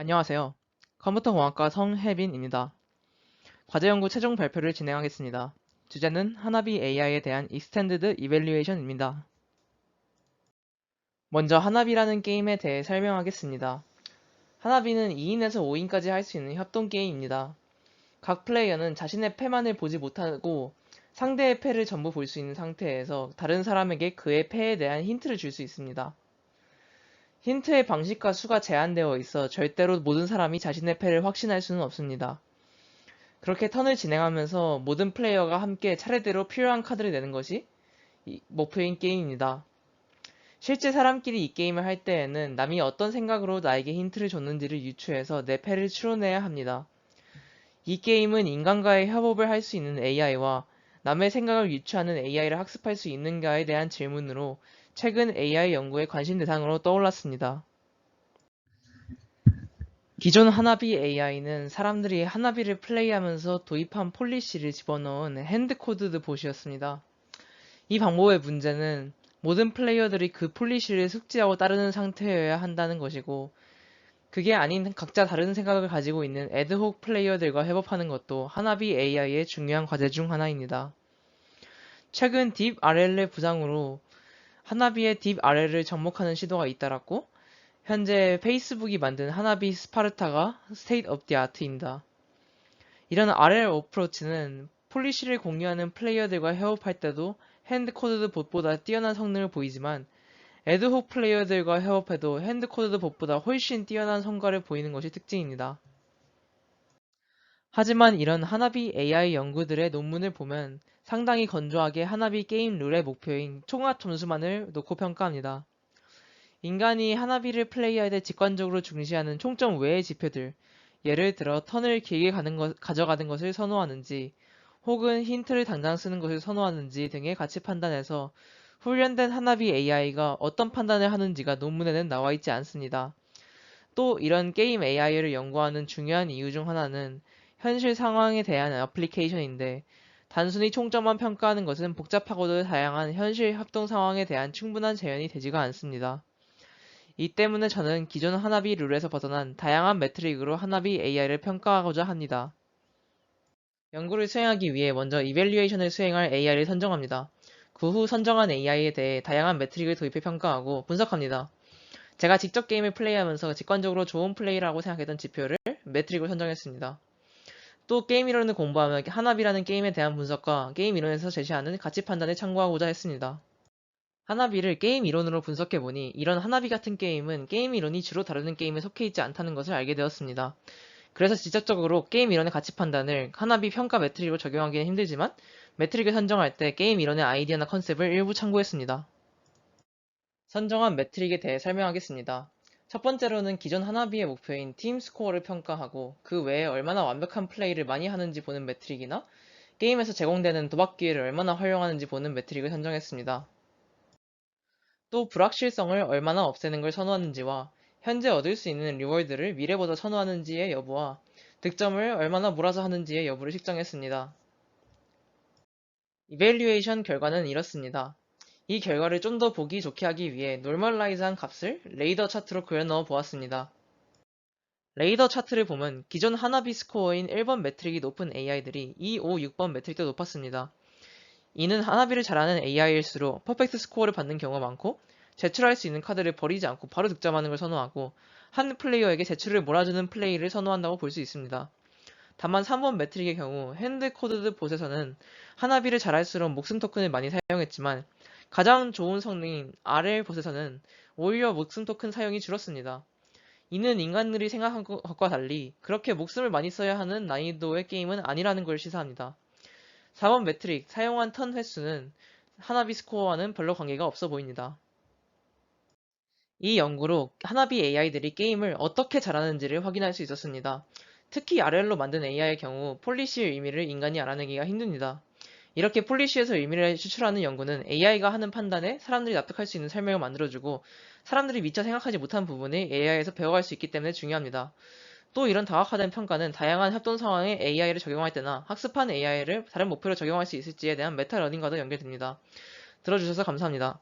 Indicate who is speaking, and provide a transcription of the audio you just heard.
Speaker 1: 안녕하세요. 컴퓨터공학과 성혜빈입니다. 과제연구 최종 발표를 진행하겠습니다. 주제는 하나비 AI에 대한 익스텐디드 이밸류에이션입니다. 먼저 하나비라는 게임에 대해 설명하겠습니다. 하나비는 2인에서 5인까지 할 수 있는 협동 게임입니다. 각 플레이어는 자신의 패만을 보지 못하고 상대의 패를 전부 볼 수 있는 상태에서 다른 사람에게 그의 패에 대한 힌트를 줄 수 있습니다. 힌트의 방식과 수가 제한되어 있어 절대로 모든 사람이 자신의 패를 확신할 수는 없습니다. 그렇게 턴을 진행하면서 모든 플레이어가 함께 차례대로 필요한 카드를 내는 것이 목표인 게임입니다. 실제 사람끼리 이 게임을 할 때에는 남이 어떤 생각으로 나에게 힌트를 줬는지를 유추해서 내 패를 추론해야 합니다. 이 게임은 인간과의 협업을 할 수 있는 AI와 남의 생각을 유추하는 AI를 학습할 수 있는가에 대한 질문으로 최근 AI 연구의 관심 대상으로 떠올랐습니다. 기존 하나비 AI는 사람들이 하나비를 플레이하면서 도입한 폴리시를 집어넣은 핸드코드드 봇이었습니다. 이 방법의 문제는 모든 플레이어들이 그 폴리시를 숙지하고 따르는 상태여야 한다는 것이고, 그게 아닌 각자 다른 생각을 가지고 있는 애드혹 플레이어들과 협업하는 것도 하나비 AI의 중요한 과제 중 하나입니다. 최근 딥 RL의 부상으로 하나비의 딥 RL을 접목하는 시도가 잇따랐고, 현재 페이스북이 만든 하나비 스파르타가 스테이트 오브 디 아트입니다. 이런 RL 어프로치는 폴리시를 공유하는 플레이어들과 협업할 때도 핸드코드드 봇보다 뛰어난 성능을 보이지만 애드혹 플레이어들과 협업해도 핸드코드드 봇보다 훨씬 뛰어난 성과를 보이는 것이 특징입니다. 하지만 이런 하나비 AI 연구들의 논문을 보면 상당히 건조하게 하나비 게임 룰의 목표인 총합 점수만을 놓고 평가합니다. 인간이 하나비를 플레이할 때 직관적으로 중시하는 총점 외의 지표들, 예를 들어 턴을 길게 가져가는 것을 선호하는지, 혹은 힌트를 당장 쓰는 것을 선호하는지 등의 가치 판단에서 훈련된 하나비 AI가 어떤 판단을 하는지가 논문에는 나와 있지 않습니다. 또 이런 게임 AI를 연구하는 중요한 이유 중 하나는 현실 상황에 대한 애플리케이션인데, 단순히 총점만 평가하는 것은 복잡하고도 다양한 현실 협동 상황에 대한 충분한 재현이 되지가 않습니다. 이 때문에 저는 기존 하나비 룰에서 벗어난 다양한 매트릭으로 하나비 AI를 평가하고자 합니다. 연구를 수행하기 위해 먼저 이밸류에이션을 수행할 AI를 선정합니다. 그 후 선정한 AI에 대해 다양한 매트릭을 도입해 평가하고 분석합니다. 제가 직접 게임을 플레이하면서 직관적으로 좋은 플레이라고 생각했던 지표를 매트릭으로 선정했습니다. 또 게임 이론을 공부하며 하나비라는 게임에 대한 분석과 게임 이론에서 제시하는 가치 판단을 참고하고자 했습니다. 하나비를 게임 이론으로 분석해보니 이런 하나비 같은 게임은 게임 이론이 주로 다루는 게임에 속해 있지 않다는 것을 알게 되었습니다. 그래서 직접적으로 게임 이론의 가치 판단을 하나비 평가 매트릭으로 적용하기는 힘들지만 매트릭을 선정할 때 게임 이론의 아이디어나 컨셉을 일부 참고했습니다. 선정한 매트릭에 대해 설명하겠습니다. 첫 번째로는 기존 하나비의 목표인 팀 스코어를 평가하고 그 외에 얼마나 완벽한 플레이를 많이 하는지 보는 매트릭이나 게임에서 제공되는 도박 기회를 얼마나 활용하는지 보는 매트릭을 선정했습니다. 또 불확실성을 얼마나 없애는 걸 선호하는지와 현재 얻을 수 있는 리워드를 미래보다 선호하는지의 여부와 득점을 얼마나 몰아서 하는지의 여부를 측정했습니다. 이밸류에이션 결과는 이렇습니다. 이 결과를 좀 더 보기 좋게 하기 위해 노멀라이즈한 값을 레이더 차트로 그려넣어 보았습니다. 레이더 차트를 보면 기존 하나비 스코어인 1번 매트릭이 높은 AI들이 2, 5, 6번 매트릭도 높았습니다. 이는 하나비를 잘하는 AI일수록 퍼펙트 스코어를 받는 경우가 많고 제출할 수 있는 카드를 버리지 않고 바로 득점하는 걸 선호하고 한 플레이어에게 제출을 몰아주는 플레이를 선호한다고 볼 수 있습니다. 다만 3번 매트릭의 경우 핸드 코드드 봇에서는 하나비를 잘할수록 목숨 토큰을 많이 사용했지만 가장 좋은 성능인 RL 봇에서는 오히려 목숨 토큰 사용이 줄었습니다. 이는 인간들이 생각한 것과 달리 그렇게 목숨을 많이 써야 하는 난이도의 게임은 아니라는 걸 시사합니다. 4번 매트릭 사용한 턴 횟수는 하나비 스코어와는 별로 관계가 없어 보입니다. 이 연구로 하나비 AI들이 게임을 어떻게 잘하는지를 확인할 수 있었습니다. 특히 RL로 만든 AI의 경우 폴리시의 의미를 인간이 알아내기가 힘듭니다. 이렇게 폴리시에서 의미를 추출하는 연구는 AI가 하는 판단에 사람들이 납득할 수 있는 설명을 만들어주고 사람들이 미처 생각하지 못한 부분을 AI에서 배워갈 수 있기 때문에 중요합니다. 또 이런 다각화된 평가는 다양한 협동 상황에 AI를 적용할 때나 학습한 AI를 다른 목표로 적용할 수 있을지에 대한 메타러닝과도 연결됩니다. 들어주셔서 감사합니다.